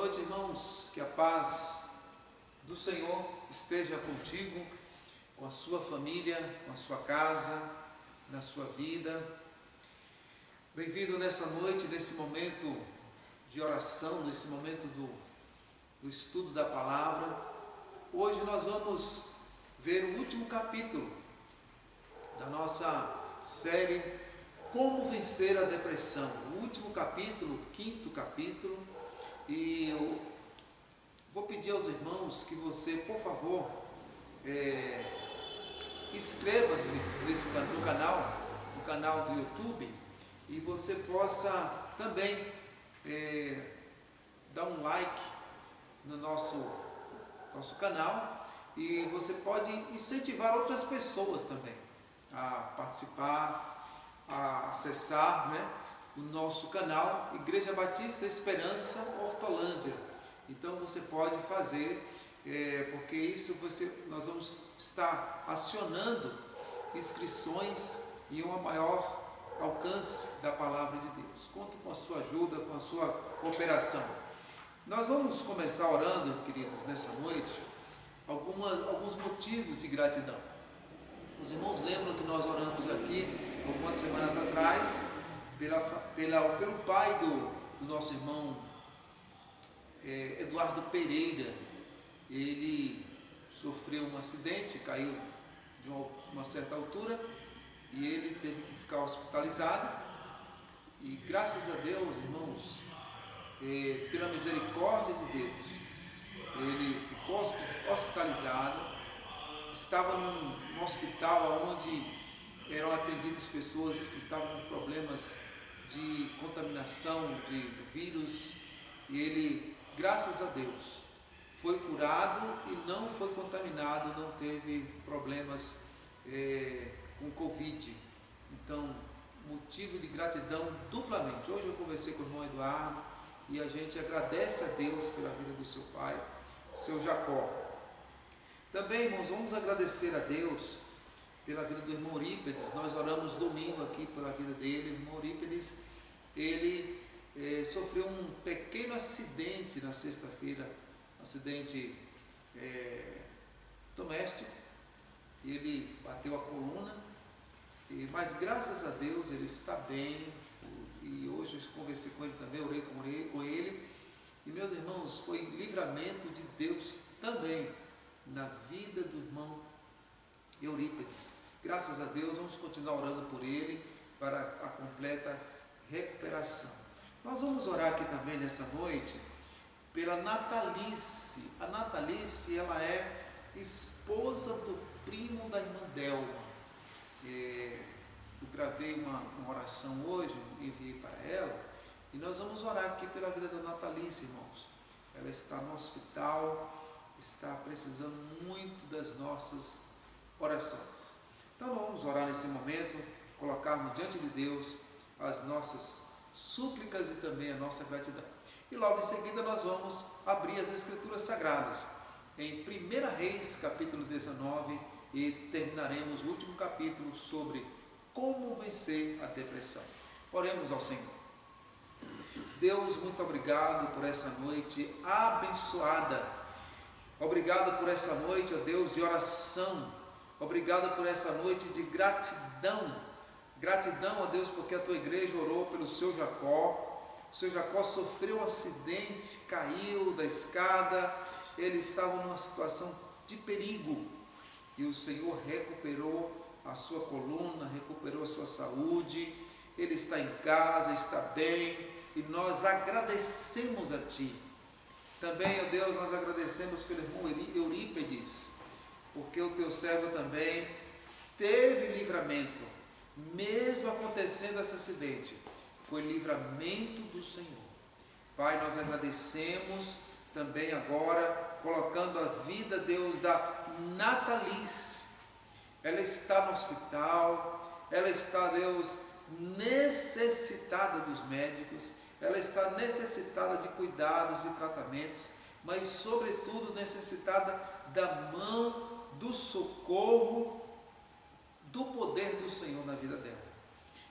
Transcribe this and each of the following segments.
noite, irmãos. Que a paz do Senhor esteja contigo, com a sua família, com a sua casa, na sua vida. Bem-vindo nessa noite, nesse momento de oração, nesse momento do estudo da palavra. Hoje nós vamos ver o último capítulo da nossa série Como Vencer a Depressão. O último capítulo, quinto capítulo. E eu vou pedir aos irmãos que você, por favor, inscreva-se no canal do YouTube, e você possa também dar um like no nosso canal, e você pode incentivar outras pessoas também a participar, a acessar, o nosso canal Igreja Batista Esperança Hortolândia. Então você pode fazer, porque isso nós vamos estar acionando inscrições e um maior alcance da palavra de Deus. Conto com a sua ajuda, com a sua cooperação. Nós vamos começar orando, queridos, nessa noite, alguns motivos de gratidão. Os irmãos lembram que nós oramos aqui algumas semanas atrás pelo pai do nosso irmão Eduardo Pereira. Ele sofreu um acidente, caiu de uma certa altura e ele teve que ficar hospitalizado. E graças a Deus, irmãos, pela misericórdia de Deus, ele ficou hospitalizado. Estava num hospital onde eram atendidas pessoas que estavam com problemas de contaminação do vírus, e ele, graças a Deus, foi curado e não foi contaminado, não teve problemas com Covid. Então, motivo de gratidão duplamente. Hoje eu conversei com o irmão Eduardo e a gente agradece a Deus pela vida do seu pai, seu Jacó. Também, irmãos, vamos agradecer a Deus pela vida do irmão Eurípedes. Nós oramos domingo aqui pela vida dele. O irmão Eurípedes, ele sofreu um pequeno acidente na sexta-feira, um acidente doméstico. Ele bateu a coluna, mas graças a Deus ele está bem. E hoje eu conversei com ele também, orei com ele. E, meus irmãos, foi livramento de Deus também na vida do irmão Eurípedes. Graças a Deus, vamos continuar orando por ele para a completa recuperação. Nós vamos orar aqui também nessa noite pela Natalice. A Natalice, ela é esposa do primo da irmã Delma. Eu gravei uma oração hoje, enviei para ela, e nós vamos orar aqui pela vida da Natalice, irmãos. Ela está no hospital, está precisando muito das nossas orações. Então vamos orar nesse momento, colocarmos diante de Deus as nossas súplicas e também a nossa gratidão. E logo em seguida nós vamos abrir as Escrituras Sagradas em 1 Reis, capítulo 19, e terminaremos o último capítulo sobre como vencer a depressão. Oremos ao Senhor. Deus, muito obrigado por essa noite abençoada. Obrigado por essa noite, ó Deus, de oração. Obrigado por essa noite de gratidão. Gratidão, ó Deus, porque a tua igreja orou pelo seu Jacó. O seu Jacó sofreu um acidente, caiu da escada. Ele estava numa situação de perigo. E o Senhor recuperou a sua coluna, recuperou a sua saúde. Ele está em casa, está bem. E nós agradecemos a Ti. Também, ó Deus, nós agradecemos pelo irmão Eurípedes, porque o teu servo também teve livramento, mesmo acontecendo esse acidente, foi livramento do Senhor. Pai, nós agradecemos também agora, colocando a vida, Deus, da Natalice. Ela está no hospital, ela está, Deus, necessitada dos médicos, ela está necessitada de cuidados e tratamentos, mas sobretudo necessitada da mão, do socorro, do poder do Senhor na vida dela.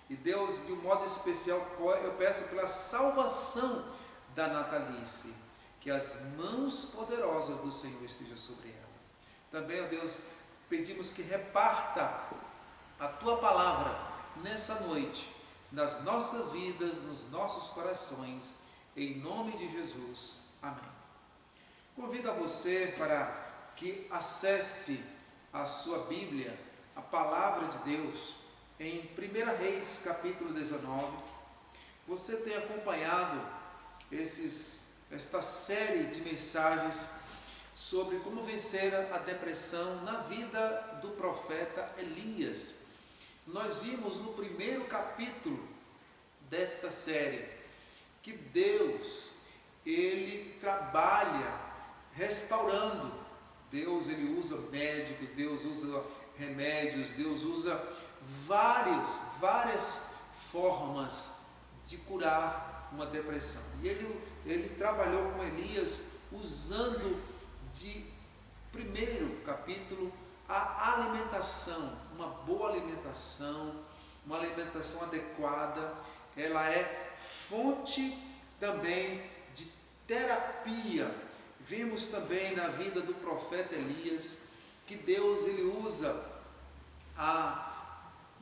E Deus, de um modo especial, eu peço pela salvação da Natalice, que as mãos poderosas do Senhor estejam sobre ela. Também, ó Deus, pedimos que reparta a Tua palavra nessa noite, nas nossas vidas, nos nossos corações, em nome de Jesus. Amém. Convido a você para que acesse a sua Bíblia, a palavra de Deus, em 1 Reis, capítulo 19. Você tem acompanhado esta série de mensagens sobre como vencer a depressão na vida do profeta Elias. Nós vimos no primeiro capítulo desta série que Deus, Ele trabalha restaurando. Deus, Ele usa médicos, Deus usa remédios, Deus usa várias formas de curar uma depressão. E ele trabalhou com Elias usando de primeiro capítulo a alimentação, uma boa alimentação, uma alimentação adequada. Ela é fonte também de terapia. Vimos também na vida do profeta Elias que Deus, ele usa a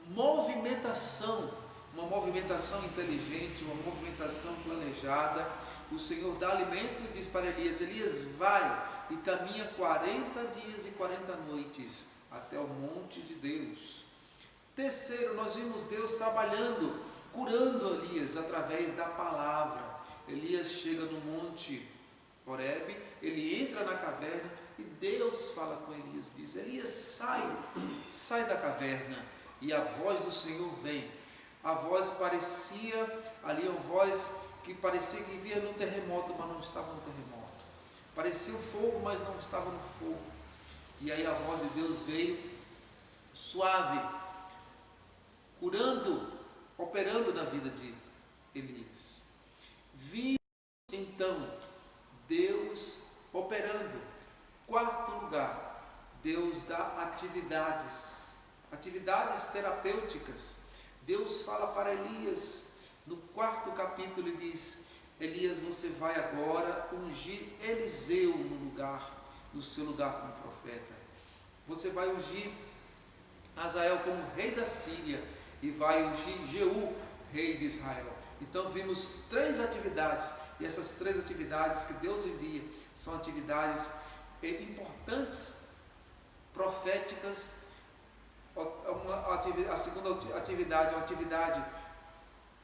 movimentação, uma movimentação inteligente, uma movimentação planejada. O Senhor dá alimento e diz para Elias: Elias, vai e caminha 40 dias e 40 noites até o monte de Deus. Terceiro, nós vimos Deus trabalhando, curando Elias através da palavra. Elias chega no monte Horebe, ele entra na caverna e Deus fala com Elias, diz: Elias, sai da caverna. E a voz do Senhor vem. A voz parecia, ali uma voz que parecia que vinha no terremoto, mas não estava no terremoto. Parecia o fogo, mas não estava no fogo. E aí a voz de Deus veio suave, curando, operando na vida de Elias. Vimos então Deus operando. Quarto lugar, Deus dá atividades terapêuticas. Deus fala para Elias, no quarto capítulo, ele diz: Elias, você vai agora ungir Eliseu no seu lugar como profeta. Você vai ungir Azael como rei da Síria e vai ungir Jeú, rei de Israel. Então vimos 3 atividades, e essas 3 atividades que Deus envia são atividades importantes, proféticas. A segunda atividade é uma atividade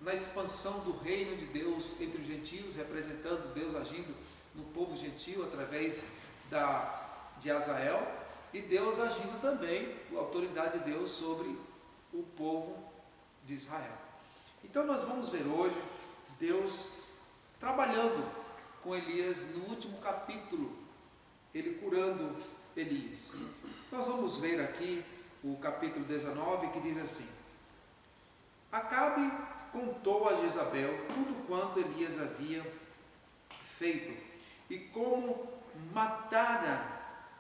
na expansão do reino de Deus entre os gentios, representando Deus agindo no povo gentio através de Azael, e Deus agindo também, a autoridade de Deus sobre o povo de Israel. Então nós vamos ver hoje Deus trabalhando com Elias no último capítulo, ele curando Elias. Nós vamos ver aqui o capítulo 19, que diz assim: Acabe contou a Jezabel tudo quanto Elias havia feito e como matara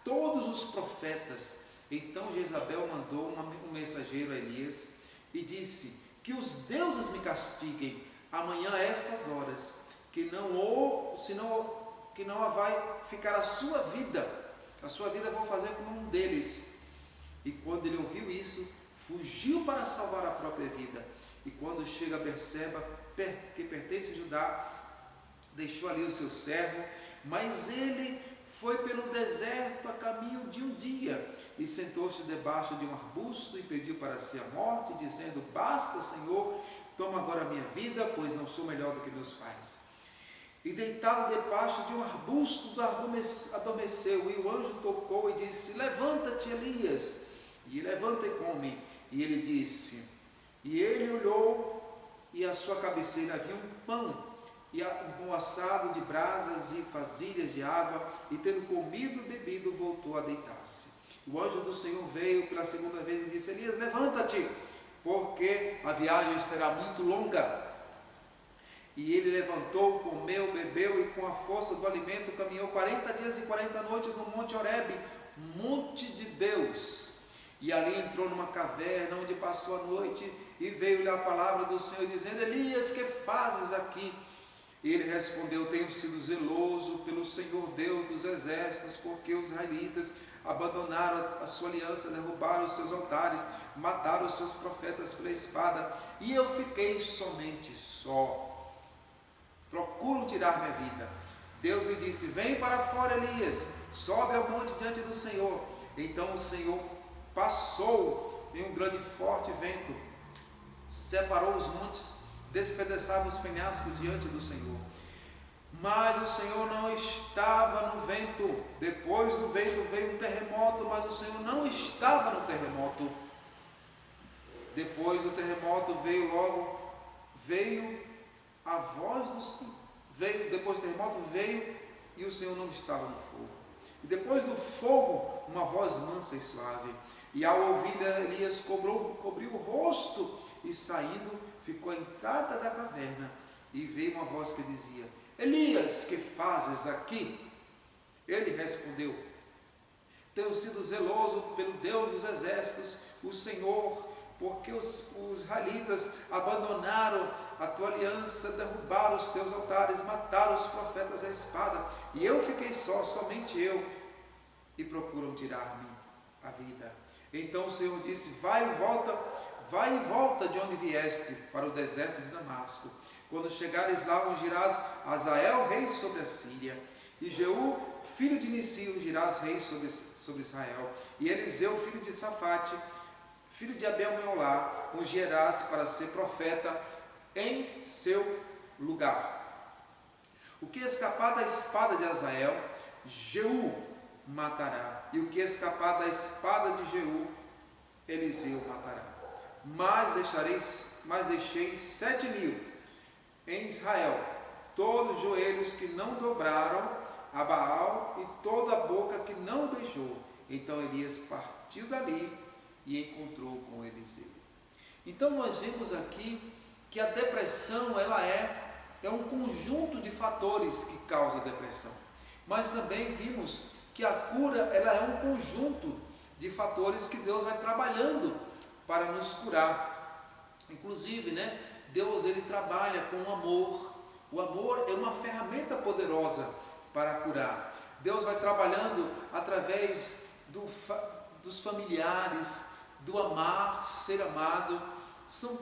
todos os profetas. Então Jezabel mandou um mensageiro a Elias e disse: que os deuses me castiguem amanhã a estas horas, que não vai ficar a sua vida eu vou fazer como um deles. E quando ele ouviu isso, fugiu para salvar a própria vida. E quando chega a Berseba, que pertence a Judá, deixou ali o seu servo, mas ele foi pelo deserto a caminho de um dia e sentou-se debaixo de um arbusto e pediu para si a morte, dizendo: basta, Senhor, toma agora a minha vida, pois não sou melhor do que meus pais. E deitado debaixo de um arbusto adormeceu, e o anjo tocou e disse: levanta-te, Elias, e levanta e come. E ele disse, e ele olhou, e à sua cabeceira havia um pão, e um assado de brasas e vasilhas de água, e tendo comido e bebido, voltou a deitar-se. O anjo do Senhor veio pela segunda vez e disse: Elias, levanta-te, porque a viagem será muito longa. E ele levantou, comeu, bebeu, e com a força do alimento caminhou 40 dias e 40 noites no monte Horebe, monte de Deus. E ali entrou numa caverna, onde passou a noite, e veio-lhe a palavra do Senhor, dizendo: Elias, que fazes aqui? Ele respondeu: tenho sido zeloso pelo Senhor Deus dos exércitos, porque os israelitas abandonaram a sua aliança, derrubaram os seus altares, mataram os seus profetas pela espada, e eu fiquei somente só. Procuram tirar minha vida. Deus lhe disse: vem para fora, Elias, sobe ao monte diante do Senhor. Então o Senhor passou em um grande e forte vento, separou os montes, despedaçava os penhascos diante do Senhor. Mas o Senhor não estava no vento. Depois do vento veio um terremoto, mas o Senhor não estava no terremoto. Depois do terremoto veio a voz do Senhor. Depois do terremoto veio e o Senhor não estava no fogo. E depois do fogo, uma voz mansa e suave. E ao ouvir, Elias cobriu o rosto e saindo, ficou à entrada da caverna. E veio uma voz que dizia: Elias, que fazes aqui? Ele respondeu: tenho sido zeloso pelo Deus dos exércitos, o Senhor, porque os israelitas abandonaram a tua aliança, derrubaram os teus altares, mataram os profetas à espada, e eu fiquei só, somente eu, e procuram tirar-me a vida. Então o Senhor disse: vai e volta de onde vieste, para o deserto de Damasco. Quando chegares lá, ungirás Azael, rei sobre a Síria, e Jeú, filho de Nissi, ungirás rei sobre Israel, e Eliseu, filho de Safate, filho de Abel-Meolá, ungirás para ser profeta em seu lugar. O que escapar da espada de Azael, Jeú matará, e o que escapar da espada de Jeú, Eliseu matará. Mas deixei 7.000 em Israel, todos os joelhos que não dobraram a Baal e toda a boca que não beijou. Então Elias partiu dali e encontrou com Eliseu. Então nós vemos aqui que a depressão ela é um conjunto de fatores que causa a depressão. Mas também vimos que a cura ela é um conjunto de fatores que Deus vai trabalhando para nos curar. Inclusive, Deus ele trabalha com o amor. O amor é uma ferramenta poderosa para curar. Deus vai trabalhando através dos familiares, do amar, ser amado. São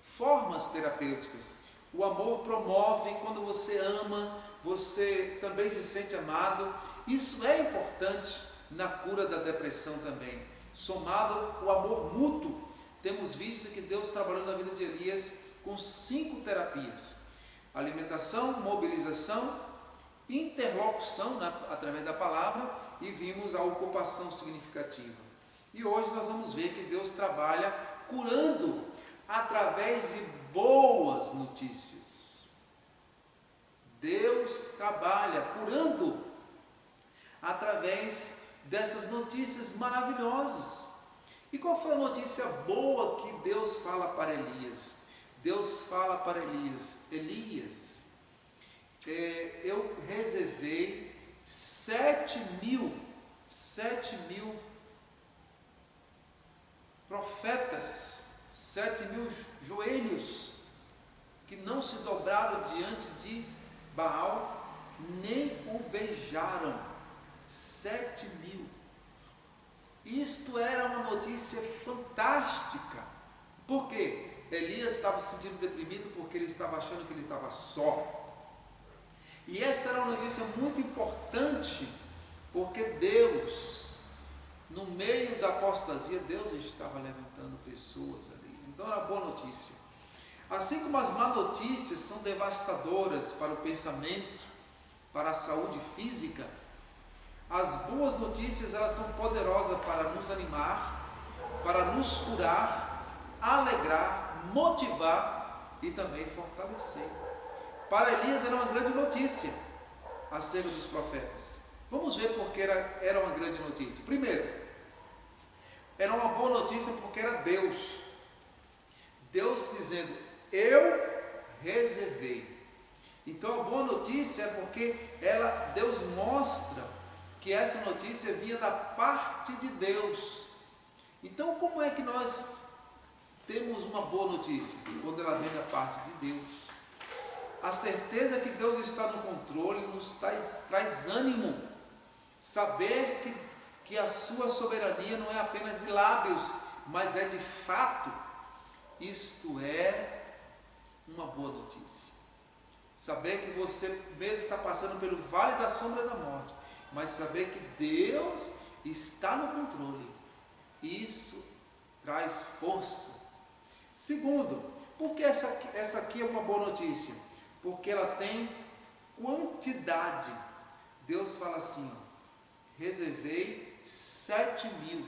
formas terapêuticas. O amor promove, quando você ama, você também se sente amado. Isso é importante na cura da depressão também. Somado o amor mútuo, temos visto que Deus trabalhou na vida de Elias com 5 terapias: alimentação, mobilização, interlocução através da palavra, e vimos a ocupação significativa. E hoje nós vamos ver que Deus trabalha curando através de boas notícias. Deus trabalha curando através dessas notícias maravilhosas. E qual foi a notícia boa que Deus fala para Elias? Deus fala para Elias: Elias, eu reservei 7.000 profetas, 7.000 joelhos que não se dobraram diante de Baal, nem o beijaram. 7.000. Isto era uma notícia fantástica. Por quê? Elias estava se sentindo deprimido porque ele estava achando que ele estava só. E essa era uma notícia muito importante, porque Deus, no meio da apostasia, Deus estava levantando pessoas ali. Então era boa notícia. Assim como as más notícias são devastadoras para o pensamento, para a saúde física, as boas notícias elas são poderosas para nos animar, para nos curar, alegrar, motivar e também fortalecer. Para Elias era uma grande notícia acerca dos profetas. Vamos ver por que era uma grande notícia. Primeiro, era uma boa notícia porque era Deus. Deus dizendo: eu reservei. Então a boa notícia é porque Deus mostra que essa notícia vinha da parte de Deus. Então como é que nós temos uma boa notícia? Quando ela vem da parte de Deus. a certeza que Deus está no controle nos traz ânimo. Saber que a sua soberania não é apenas de lábios, mas é de fato. Isto é uma boa notícia. Saber que você mesmo está passando pelo vale da sombra da morte, mas saber que Deus está no controle, isso traz força. Segundo, por que essa aqui é uma boa notícia? Porque ela tem quantidade. Deus fala assim, reservei 7.000.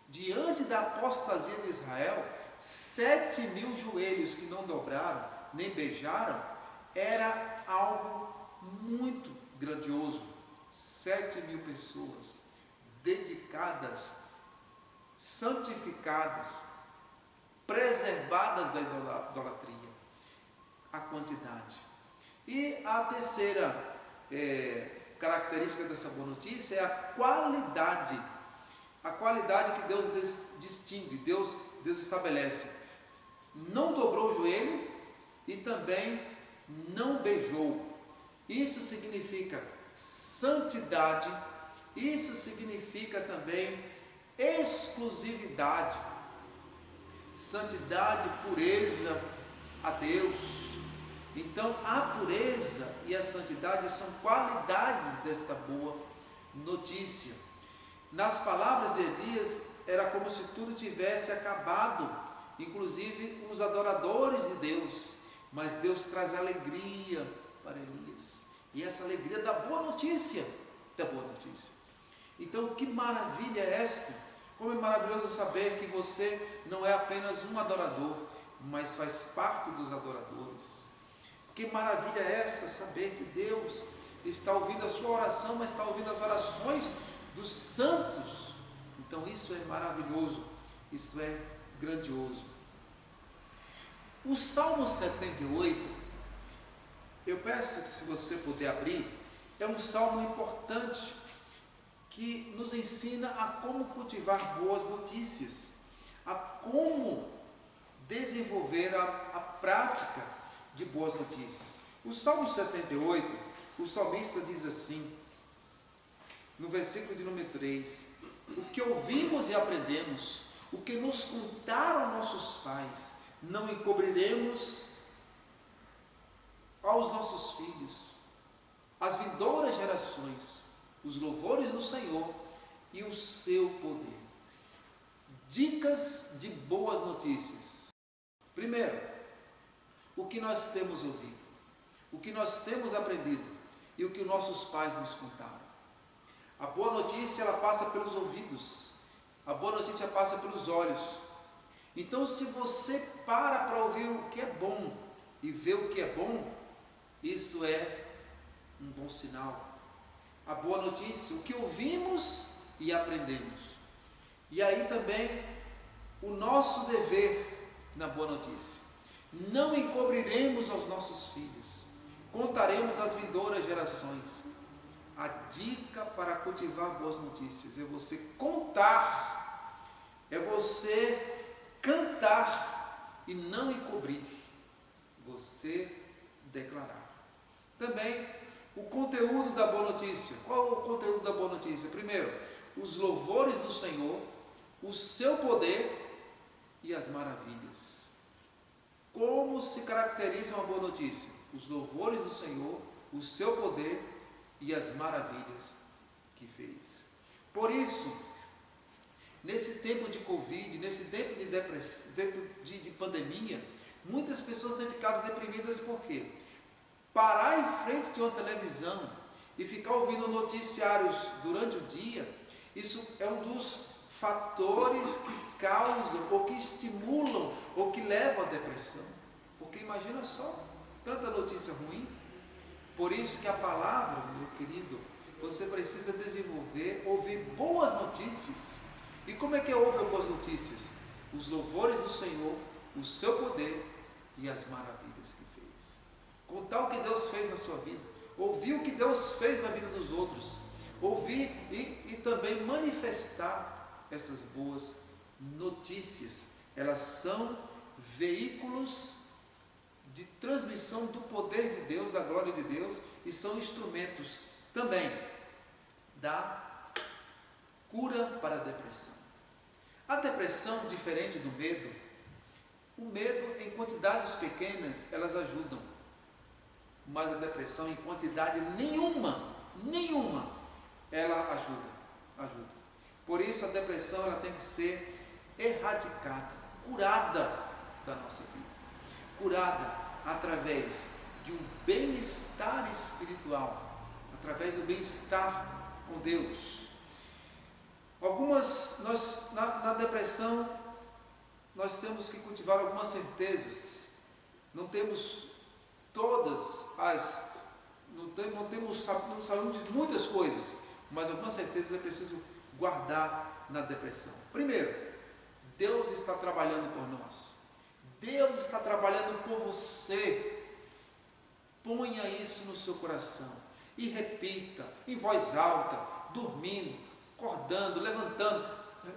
Diante da apostasia de Israel, 7.000 joelhos que não dobraram, nem beijaram, era algo muito grandioso. 7.000 pessoas dedicadas, santificadas, preservadas da idolatria. A quantidade. E a terceira característica dessa boa notícia é a qualidade. A qualidade que Deus distingue, Deus estabelece. Não dobrou o joelho e também não beijou. Isso significa santidade, isso significa também exclusividade. Santidade, pureza a Deus. Então, a pureza e a santidade são qualidades desta boa notícia. Nas palavras de Elias, era como se tudo tivesse acabado, inclusive os adoradores de Deus. Mas Deus traz alegria para Elias. E essa alegria da boa notícia, Então, que maravilha é esta? Como é maravilhoso saber que você não é apenas um adorador, mas faz parte dos adoradores. Que maravilha é essa, saber que Deus está ouvindo a sua oração, mas está ouvindo as orações dos santos. Então isso é maravilhoso, isso é grandioso. O Salmo 78, eu peço que se você puder abrir, é um salmo importante que nos ensina a como cultivar boas notícias, a como desenvolver a prática de boas notícias. O Salmo 78, o salmista diz assim, no versículo de número 3, o que ouvimos e aprendemos, o que nos contaram nossos pais, não encobriremos aos nossos filhos, as vindouras gerações, os louvores do Senhor e o seu poder. Dicas de boas notícias. Primeiro, o que nós temos ouvido, o que nós temos aprendido e o que nossos pais nos contaram. A boa notícia, ela passa pelos ouvidos, a boa notícia passa pelos olhos. Então, se você para ouvir o que é bom e ver o que é bom, isso é um bom sinal. A boa notícia, o que ouvimos e aprendemos. E aí também o nosso dever na boa notícia. Não encobriremos aos nossos filhos, contaremos às vindouras gerações. A dica para cultivar boas notícias é você contar, é você cantar e não encobrir, você declarar. Também o conteúdo da boa notícia. Qual é o conteúdo da boa notícia? Primeiro, os louvores do Senhor, o seu poder e as maravilhas. Como se caracteriza uma boa notícia? Os louvores do Senhor, o seu poder e as maravilhas que fez. Por isso, nesse tempo de Covid, nesse tempo de pandemia, muitas pessoas têm ficado deprimidas. Por quê? Parar em frente de uma televisão e ficar ouvindo noticiários durante o dia, isso é um dos fatores que causam, ou que estimulam, ou que levam à depressão. Porque imagina só, tanta notícia ruim. Por isso que a palavra, meu querido, você precisa desenvolver, ouvir boas notícias. E como é que ouve boas notícias? Os louvores do Senhor, o seu poder e as maravilhas que fez. Contar o que Deus fez na sua vida, ouvir o que Deus fez na vida dos outros, ouvir e também manifestar essas boas notícias. Elas são veículos de transmissão do poder de Deus, da glória de Deus, e são instrumentos também da cura para a depressão. A depressão, diferente do medo, o medo em quantidades pequenas elas ajudam, mas a depressão em quantidade nenhuma, ela ajuda. Por isso a depressão ela tem que ser erradicada, curada da nossa vida, curada através de um bem-estar espiritual, através do bem-estar com Deus. Na depressão, nós temos que cultivar algumas certezas. Não temos não sabemos de muitas coisas, mas algumas certezas é preciso guardar na depressão. Primeiro, Deus está trabalhando por nós. Deus está trabalhando por você. Ponha isso no seu coração e repita em voz alta, dormindo, acordando, levantando.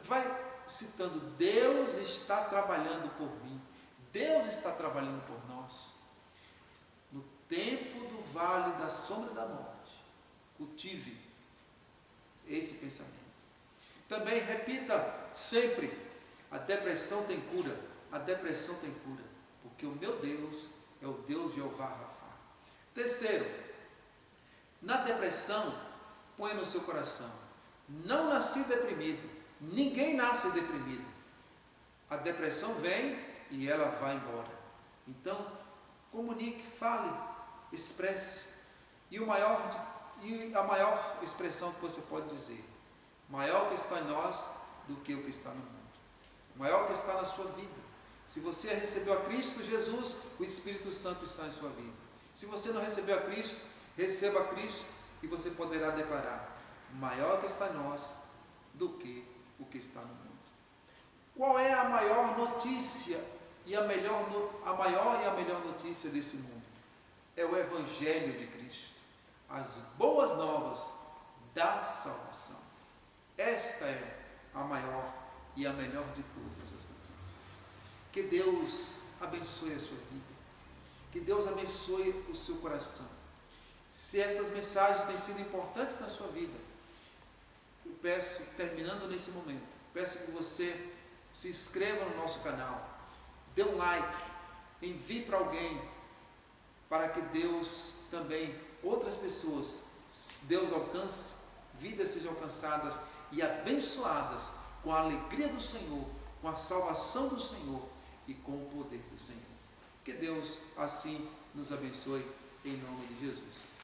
Vai citando: Deus está trabalhando por mim. Deus está trabalhando por nós. No tempo do vale da sombra da morte, cultive esse pensamento. Também repita sempre: a depressão tem cura. A depressão tem cura, porque o meu Deus é o Deus Jeová Rafa. Terceiro, na depressão, põe no seu coração: não nasci deprimido. Ninguém nasce deprimido. A depressão vem e ela vai embora. Então, comunique, fale, expresse. E a maior expressão que você pode dizer: maior que está em nós do que o que está no mundo. Maior que está na sua vida. Se você recebeu a Cristo Jesus, o Espírito Santo está em sua vida. Se você não recebeu a Cristo, receba a Cristo e você poderá declarar: maior que está em nós do que o que está no mundo. Qual é a maior notícia e a maior e a melhor notícia desse mundo? É o Evangelho de Cristo, as boas novas da salvação. Esta é a maior e a melhor de todas as notícias. Que Deus abençoe a sua vida, que Deus abençoe o seu coração. Se estas mensagens têm sido importantes na sua vida, eu peço, terminando nesse momento, peço que você se inscreva no nosso canal, dê um like, envie para alguém, para que Deus também, outras pessoas, Deus alcance, vidas sejam alcançadas e abençoadas com a alegria do Senhor, com a salvação do Senhor e com o poder do Senhor. Que Deus assim nos abençoe, em nome de Jesus.